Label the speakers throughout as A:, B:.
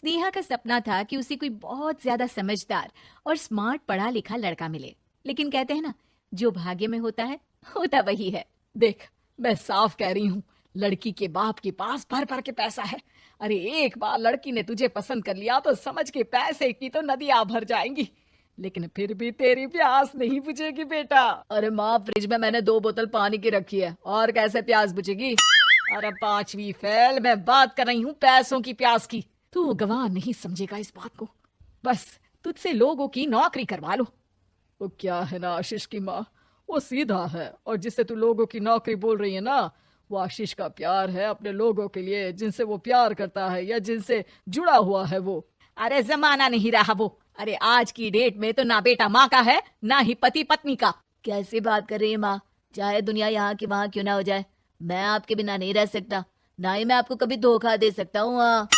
A: स्नेहा का सपना था कि उसे कोई बहुत ज्यादा समझदार और स्मार्ट पढ़ा लिखा लड़का मिले, लेकिन कहते हैं ना, जो भाग्य में होता है होता वही है।
B: देख, मैं साफ कह रही हूँ, लड़की के बाप के पास भर भर के पैसा है। अरे एक बार लड़की ने तुझे पसंद कर लिया तो समझ के पैसे की तो नदियां भर जाएंगी, लेकिन फिर भी तेरी प्यास नहीं बुझेगी बेटा। अरे माँ, फ्रिज में मैंने 2 बोतल पानी की रखी है, और कैसे प्यास बुझेगी? अरे 5वीं फेल, मैं बात कर रही हूँ पैसों की प्यास की। तू गवाह नहीं समझेगा इस बात को, बस तुझसे लोगों की नौकरी करवा लो। वो क्या है ना आशीष की माँ, वो सीधा है, और जिससे तू लोगों की नौकरी बोल रही है ना, वो आशीष का प्यार है अपने लोगों के लिए, जिनसे वो प्यार करता है या जिनसे जुड़ा हुआ है वो।
A: अरे जमाना नहीं रहा वो। अरे आज की डेट में तो ना बेटा माँ का है, ना ही पति पत्नी का।
C: कैसी बात कर रही है माँ? चाहे दुनिया यहाँ की वहाँ क्यों ना हो जाए, मैं आपके बिना नहीं रह सकता, ना ही मैं आपको कभी धोखा दे सकता हूँ।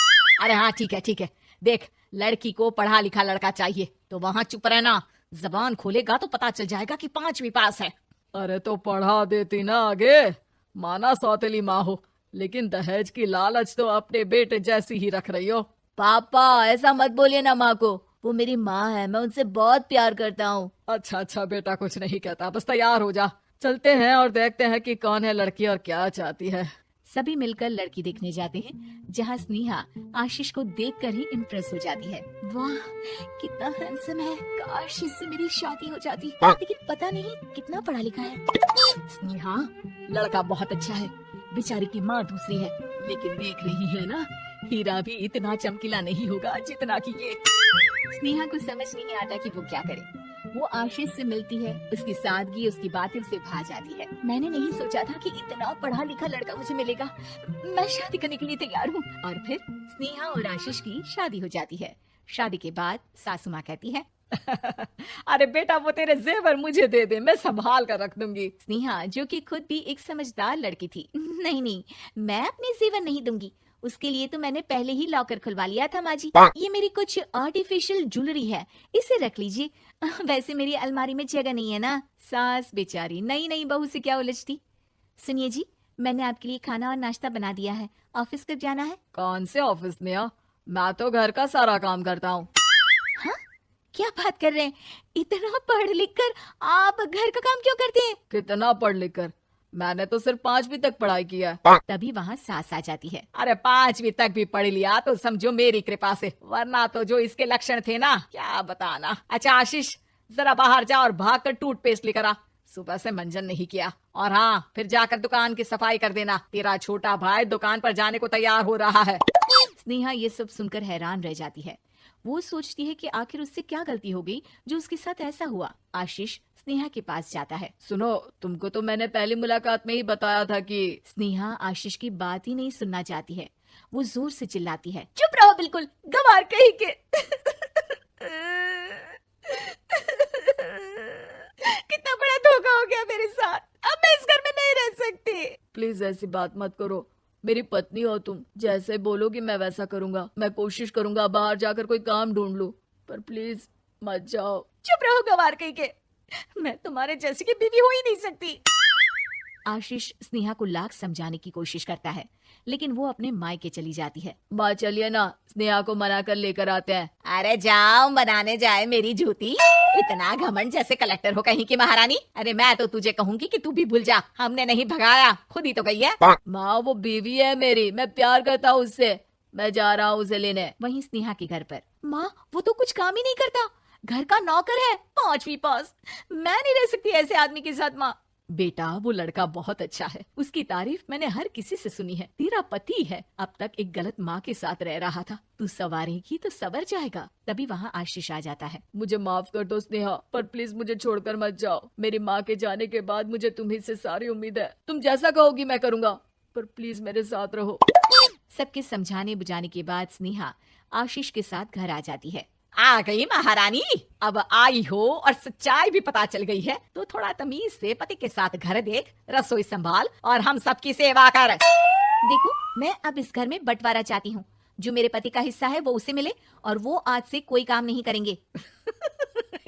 A: अरे हाँ, ठीक है ठीक है। देख, लड़की को पढ़ा लिखा लड़का चाहिए तो वहाँ चुप रहना। जबान खोलेगा तो पता चल जाएगा कि 5वीं पास है।
B: अरे तो पढ़ा देती ना आगे, माना सौतेली माँ हो, लेकिन दहेज की लालच तो अपने बेटे जैसी ही रख रही हो।
C: पापा ऐसा मत बोलिए ना माँ को, वो मेरी माँ है, मैं उनसे बहुत प्यार करता हूँ।
B: अच्छा अच्छा बेटा, कुछ नहीं कहता, बस तैयार हो जा, चलते हैं और देखते हैं कि कौन है लड़की और क्या चाहती है।
A: सभी मिलकर लड़की देखने जाते हैं, जहाँ स्नेहा आशीष को देखकर ही इम्प्रेस हो जाती है। वाह, कितना हैंडसम है, काश इससे मेरी शादी हो जाती, लेकिन पता नहीं कितना पढ़ा लिखा है।
B: स्नेहा, लड़का बहुत अच्छा है, बेचारी की माँ दूसरी है, लेकिन देख रही है ना, हीरा भी इतना चमकीला नहीं होगा जितना कि ये।
A: स्नेहा को समझ नहीं आता कि वो क्या करे। वो आशीष से मिलती है, उसकी सादगी, उसकी बातें उसे भा जाती है। मैंने नहीं सोचा था कि इतना पढ़ा लिखा लड़का मुझे मिलेगा। मैं शादी करने के लिए तैयार हूँ। और फिर स्नेहा और आशीष की शादी हो जाती है। शादी के बाद सासू माँ कहती है,
B: अरे बेटा, वो तेरे जेवर मुझे दे दे, मैं संभाल कर रख दूंगी।
A: स्नेहा, जो कि खुद भी एक समझदार लड़की थी, नहीं नहीं, मैं अपने जेवर नहीं दूंगी, उसके लिए तो मैंने पहले ही लॉकर खुलवा लिया था माँ जी। ये मेरी कुछ आर्टिफिशियल ज्वेलरी है, इसे रख लीजिए। वैसे मेरी अलमारी में जगह नहीं है ना। सास बेचारी नई नई बहू से क्या उलझती। सुनिए जी, मैंने आपके लिए खाना और नाश्ता बना दिया है। ऑफिस कब जाना है?
B: कौन से ऑफिस में? मैं तो घर का सारा काम करता हूँ।
A: हाँ, क्या बात कर रहे हैं? इतना पढ़ लिख कर आप घर का काम क्यों करते हैं?
B: कितना पढ़ लिख कर? मैंने तो सिर्फ 5वीं तक पढ़ाई की है।
A: तभी वहाँ सास आ जाती है।
B: अरे 5वीं तक भी पढ़ लिया तो समझो मेरी कृपा से, वरना तो जो इसके लक्षण थे ना, क्या बताना। अच्छा आशीष, जरा बाहर जा और भाग कर टूथपेस्ट लेकर आ, सुबह से मंजन नहीं किया। और हाँ, फिर जाकर दुकान की सफाई कर देना, तेरा छोटा भाई दुकान पर जाने को तैयार हो रहा है।
A: स्नेहा ये सब सुनकर हैरान रह जाती है। वो सोचती है कि आखिर उससे क्या गलती हो गई जो उसके साथ ऐसा हुआ। आशीष स्नेहा के पास जाता है।
B: सुनो, तुमको तो मैंने पहली मुलाकात में ही बताया था कि।
A: स्नेहा आशीष की बात ही नहीं सुनना चाहती है। वो जोर से चिल्लाती है, चुप रहो बिल्कुल, गवार कहीं के। कितना बड़ा धोखा हो गया मेरे साथ, अब मैं इस घर में नहीं रह सकती।
B: प्लीज ऐसी बात मत करो, मेरी पत्नी हो तुम, जैसे बोलोगी मैं वैसा करूंगा। मैं कोशिश करूंगा बाहर जाकर कोई काम ढूंढ लूं, पर प्लीज मत जाओ।
A: चुप रहो गवार कहीं के, मैं तुम्हारे जैसी की बीवी हो ही नहीं सकती। आशीष स्नेहा को लाख समझाने की कोशिश करता है, लेकिन वो अपने मायके चली जाती है।
B: माँ चलिए ना, स्नेहा को मना कर लेकर आते हैं।
A: अरे जाओ, मनाने जाए मेरी जूती। इतना घमंड जैसे कलेक्टर हो कहीं की महारानी। अरे मैं तो तुझे कहूंगी कि तू भी भूल जा, हमने नहीं भगाया, खुद ही तो गई है।
B: माँ वो बीवी है मेरी, मैं प्यार करता हूँ उससे, मैं जा रहा हूँ उसे लेने।
A: वहीं स्नेहा के घर पर, माँ वो तो कुछ काम ही नहीं करता, घर का नौकर है, 5वीं पास। मैं नहीं रह सकती ऐसे आदमी के साथ। माँ बेटा, वो लड़का बहुत अच्छा है, उसकी तारीफ मैंने हर किसी से सुनी है। तेरा पति है, अब तक एक गलत माँ के साथ रह रहा था, तू संवारेगी तो संवर जाएगा। तभी वहाँ आशीष आ जाता है।
B: मुझे माफ कर दो स्नेहा, पर प्लीज मुझे छोड़कर मत जाओ। मेरी माँ के जाने के बाद मुझे तुम्ही से सारी उम्मीद है, तुम जैसा कहोगी मैं करूँगा, पर प्लीज मेरे साथ रहो।
A: सबके समझाने बुझाने के बाद स्नेहा आशीष के साथ घर आ जाती है। आ गई महारानी, अब आई हो और सच्चाई भी पता चल गई है, तो थोड़ा तमीज से पति के साथ घर देख, रसोई संभाल और हम सबकी सेवा कर। देखो, मैं अब इस घर में बंटवारा चाहती हूँ, जो मेरे पति का हिस्सा है वो उसे मिले, और वो आज से कोई काम नहीं करेंगे।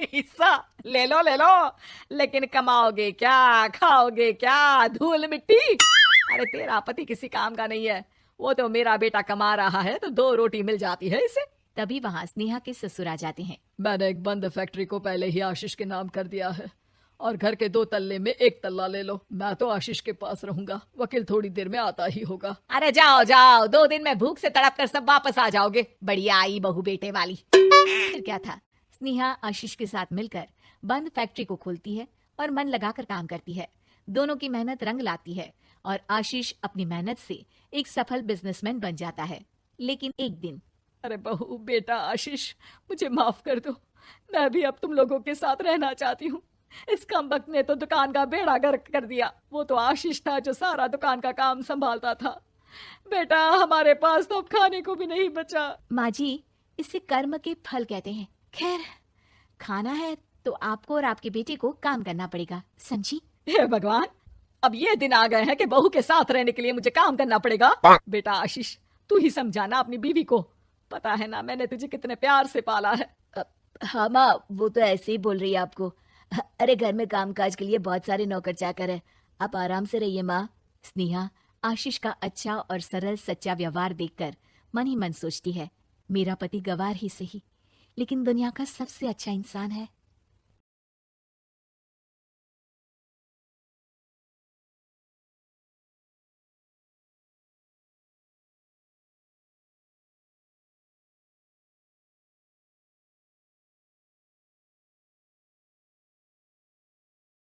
B: हिस्सा ले लो, लेकिन कमाओगे क्या, खाओगे क्या, धूल मिट्टी। अरे तेरा पति किसी काम का नहीं है, वो तो मेरा बेटा कमा रहा है तो 2 रोटी मिल जाती है इसे।
A: तभी वहाँ स्नेहा के ससुर आ जाते हैं।
B: मैंने एक बंद फैक्ट्री को पहले ही आशीष के नाम कर दिया है और घर के 2 तल्ले में 1 तल्ला ले लो। मैं तो आशीष के पास रहूंगा, वकील थोड़ी देर में आता ही होगा।
A: अरे जाओ जाओ, 2 दिन में भूख से तड़प कर सब वापस आ जाओगे। बढ़िया आई बहू बेटे वाली। फिर क्या था, स्नेहा आशीष के साथ मिलकर बंद फैक्ट्री को खोलती है और मन लगाकर काम करती है। दोनों की मेहनत रंग लाती है और आशीष अपनी मेहनत से एक सफल बिजनेसमैन बन जाता है। लेकिन एक दिन,
B: अरे बहू बेटा आशीष, मुझे माफ कर दो, मैं भी अब तुम लोगों के साथ रहना चाहती हूँ। इस कमबख्त ने तो दुकान का बेड़ा गर्क कर दिया। वो तो आशीष था जो सारा दुकान का काम संभालता था। बेटा हमारे पास तो अब खाने को भी नहीं बचा।
A: माँ जी, इसे कर्म के फल कहते हैं। खैर, खाना है तो आपको और आपके बेटे को काम करना पड़ेगा, समझी?
B: हे भगवान, अब ये दिन आ गए हैं कि बहू के साथ रहने के लिए मुझे काम करना पड़ेगा। बेटा आशीष, तू ही समझाना अपनी बीवी को। पता है ना मैंने तुझे कितने प्यार से पाला है।
C: हाँ माँ, वो तो ऐसे ही बोल रही है आपको। अरे घर में कामकाज के लिए बहुत सारे नौकर चाकर है, आप आराम से रहिए माँ।
A: स्नेहा आशीष का अच्छा और सरल सच्चा व्यवहार देखकर मन ही मन सोचती है, मेरा पति गवार ही सही, लेकिन दुनिया का सबसे अच्छा इंसान है।